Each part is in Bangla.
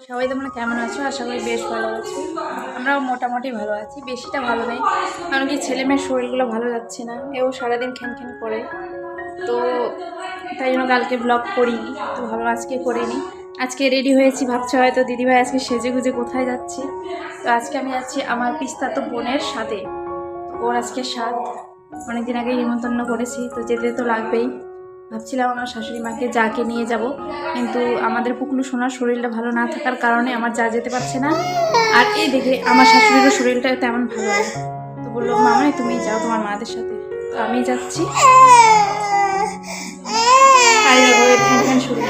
সবাই তোমরা কেমন আছো? আশা করি বেশ ভালো আছি। আমরাও মোটামুটি ভালো আছি, বেশিটা ভালো নেই, কারণ কি ছেলে মেয়ের শরীরগুলো ভালো যাচ্ছে না। এও সারাদিন খ্যান করে, তো তাই জন্য কালকে ব্লগ করিনি। তো ভালো আজকে করিনি। আজকে রেডি হয়েছি, ভাবছি হয়তো দিদিভাই আজকে সেজে গুজে কোথায় যাচ্ছি। তো আজকে আমি যাচ্ছি আমার পিস্তাতো বোনের সাথে। ওর আজকে সাত, অনেকদিন আগে নিমন্ত্রণ করেছি, তো যেতে তো লাগবেই। ভাবছিলাম আমার শাশুড়ি মাকে যাকে নিয়ে যাব, কিন্তু আমাদের পুকলু সোনার শরীরটা ভালো না থাকার কারণে আমার যা যেতে পারছে না। আর এই দেখে আমার শাশুড়িরও শরীরটা তেমন ভালো নেই, তো বললো মামাই তুমি যাও তোমার মাদের সাথে। তো আমি যাচ্ছি। শুরু,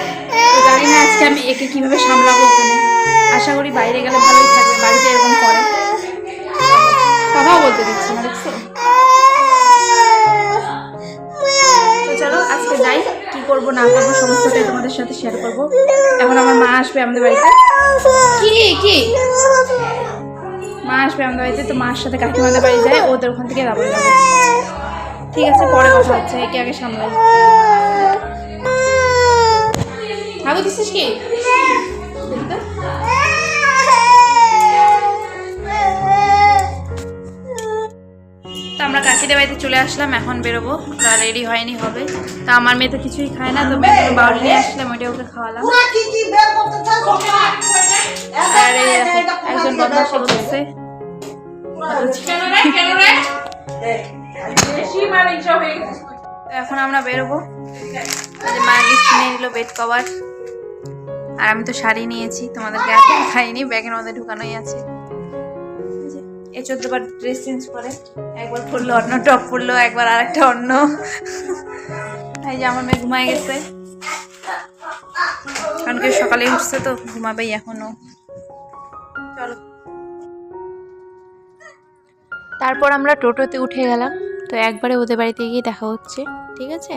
তো জানি না আজকে আমি একে কীভাবে সামলাবো ওখানে। আশা করি বাইরে গেলে ভালোই থাকবে, বাড়িতে এরকম করে কথাও বলতে দিচ্ছে না, দেখছো। তো চলো আজকে যাই, কি করব না করবো সমস্তটাই তোমাদের সাথে শেয়ার করব। এখন আমার মা আসবে আমাদের বাড়িতে। কি মা আসবে আমাদের বাড়িতে, তো মার সাথে কাকিমাদের বাড়ি যায়, ওদের ওখান থেকে যাবো। ঠিক আছে, পরে কথা হচ্ছে, একে আগে সামলাই। হাগু দিচ্ছিস কি? আমরা কাকিদের বাড়িতে চলে আসলাম, এখন বেরোবো। ওরা রেডি হয়নি, হবে। তা আমার মেয়ে তো কিছুই খায় না, তো মেয়ে বাউল নিয়ে আসলাম, ওইটা ওকে খাওয়ালাম। আর একজন বদমাশি করছে। এখন আমরা বেরোবো। মা গিফট নিয়ে নিল বেড কভার, আর আমি তো শাড়ি নিয়েছি, তোমাদেরকে আর খাইনি, ব্যাগের মধ্যে ঢুকানোই আছে। এই 14 বার ড্রেস চেঞ্জ করে, একবার পরলো অন্য টপ পরলো, একবার আর একটা অন্য। এই যে আমার মেয়ে ঘুমায় গেছে, কারণ কি সকালে উঠছে তো ঘুমাবেই এখনো। চলো, তারপর আমরা টোটোতে উঠে গেলাম। তো একবারে ওদের বাড়িতে গিয়ে দেখা হচ্ছে, ঠিক আছে,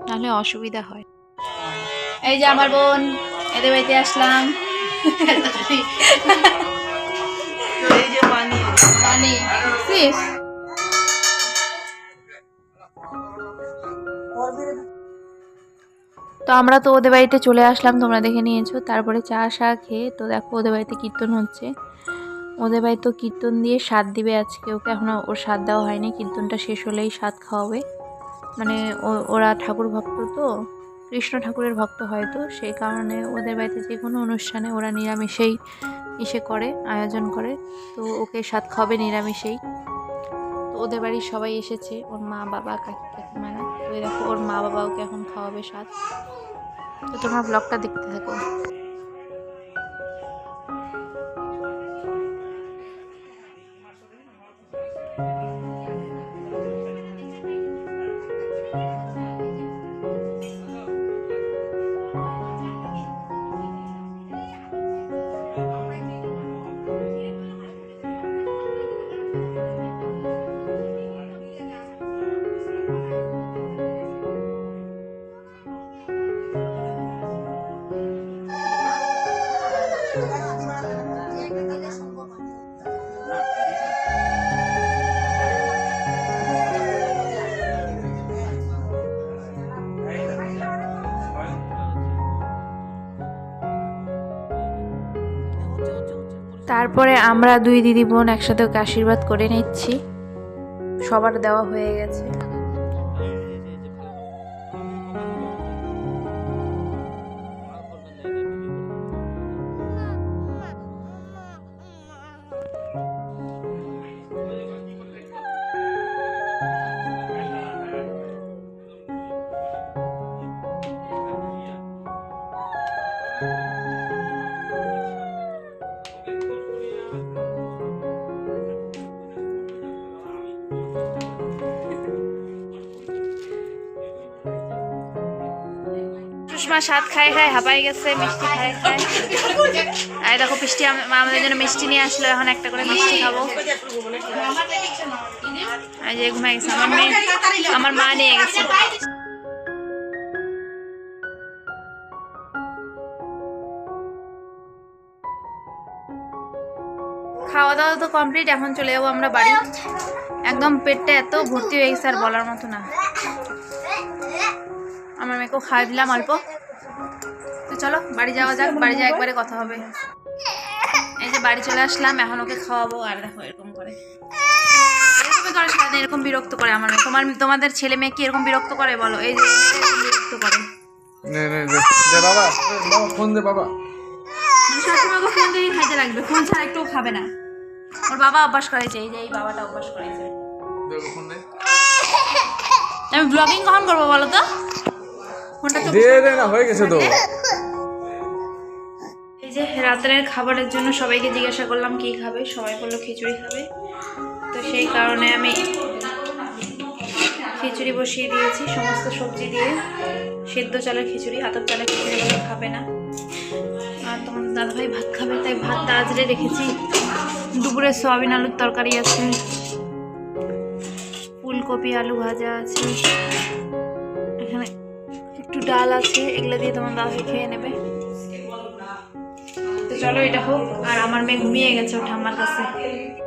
নাহলে অসুবিধা হয়। এই যে আমার বোন, এদের বাড়িতে আসলাম। তো আমরা তো ওদের বাড়িতে চলে আসলাম, তোমরা দেখে নিয়েছো। তারপরে চা খেয়ে তো দেখো ওদের বাড়িতে কীর্তন হচ্ছে। ওদের বাড়িতে তো কীর্তন দিয়ে স্বাদ দিবে আজকে ওকে, এখনও ওর স্বাদ দেওয়া হয়নি, কীর্তনটা শেষ হলেই স্বাদ খাওয়াবে। মানে ওরা ঠাকুর ভক্ত, তো কৃষ্ণ ঠাকুরের ভক্ত হয়তো, সেই কারণে ওদের বাড়িতে যে কোনো অনুষ্ঠানে ওরা নিরামিষেই করে, আয়োজন করে। তো ওকে স্বাদ খাওয়াবে নিরামিষেই। তো ওদের বাড়ির সবাই এসেছে, ওর মা বাবা কাকিমারা। তো দেখো ওর মা বাবা ওকে এখন খাওয়াবে স্বাদ। তো তোমার ব্লগটা দেখতে থাকো। তারপরে আমরা দুই দিদি বোন একসাথে ওকে আশীর্বাদ করে নিচ্ছি, সবার দেওয়া হয়ে গেছে। সুষমা স্বাদ খায় হাঁপাই গেছে, মিষ্টি খায়। আর দেখো মিষ্টি আমাদের জন্য মিষ্টি নিয়ে আসলো, এখন একটা করে মিষ্টি খাবো। এই যে ঘুমাই গেছে আমার মেয়ে, আমার মা নিয়ে গেছে। খাওয়া দাওয়া তো কমপ্লিট, এখন চলে যাবো আমরা বাড়ি। একদম পেটটা এত ভর্তি হয়ে গেছে আর বলার মতো না। আমার মেয়েকেও খাওয়া দিলাম অল্প। তো চলো বাড়ি যাওয়া যাক, বাড়ি যাওয়া একবারে কথা হবে। এই যে বাড়ি চলে আসলাম, এখন ওকে খাওয়াবো। আর দেখো এরকম করে সারাদিন এরকম বিরক্ত করে আমার মেয়ে। তোমাদের ছেলে মেয়ে কি এরকম বিরক্ত করে বলো? এই যে এরকম বিরক্ত করে। বাবা ফোন দে বাবা। সবসময় ওকে ফোন দিয়েই খাইতে লাগবে, ফোন ছাড়া একটু খাবে না। ওর বাবা অভ্যাস করেছে, এই যে এই বাবাটা অভ্যাস করেছে। আমি ব্লগিং কখন করবো বলো তো? ফোনটা তো দে না, হয়ে গেছে তো। এই যে রাতের খাবারের জন্য সবাইকে জিজ্ঞাসা করলাম কি খাবে, সবাই বললো খিচুড়ি খাবে। তো সেই কারণে আমি খিচুড়ি বসিয়ে দিয়েছি সমস্ত সবজি দিয়ে। সেদ্ধ চালের খিচুড়ি, আতপ চালের খিচুড়ি বলে খাবে না। আর তোমার দাদাভাই ভাত খাবে, তাই ভাতটা আজরে রেখেছি। দুপুরে সয়াবিন আলুর তরকারি আছে, ফুলকপি আলু ভাজা আছে, এখানে একটু ডাল আছে, এগুলো দিয়ে তোমার দাদাভাই খেয়ে নেবে। তো চলো এটা হোক। আর আমার মেয়ে ঘুমিয়ে গেছে ওর ঠাম্মার কাছে।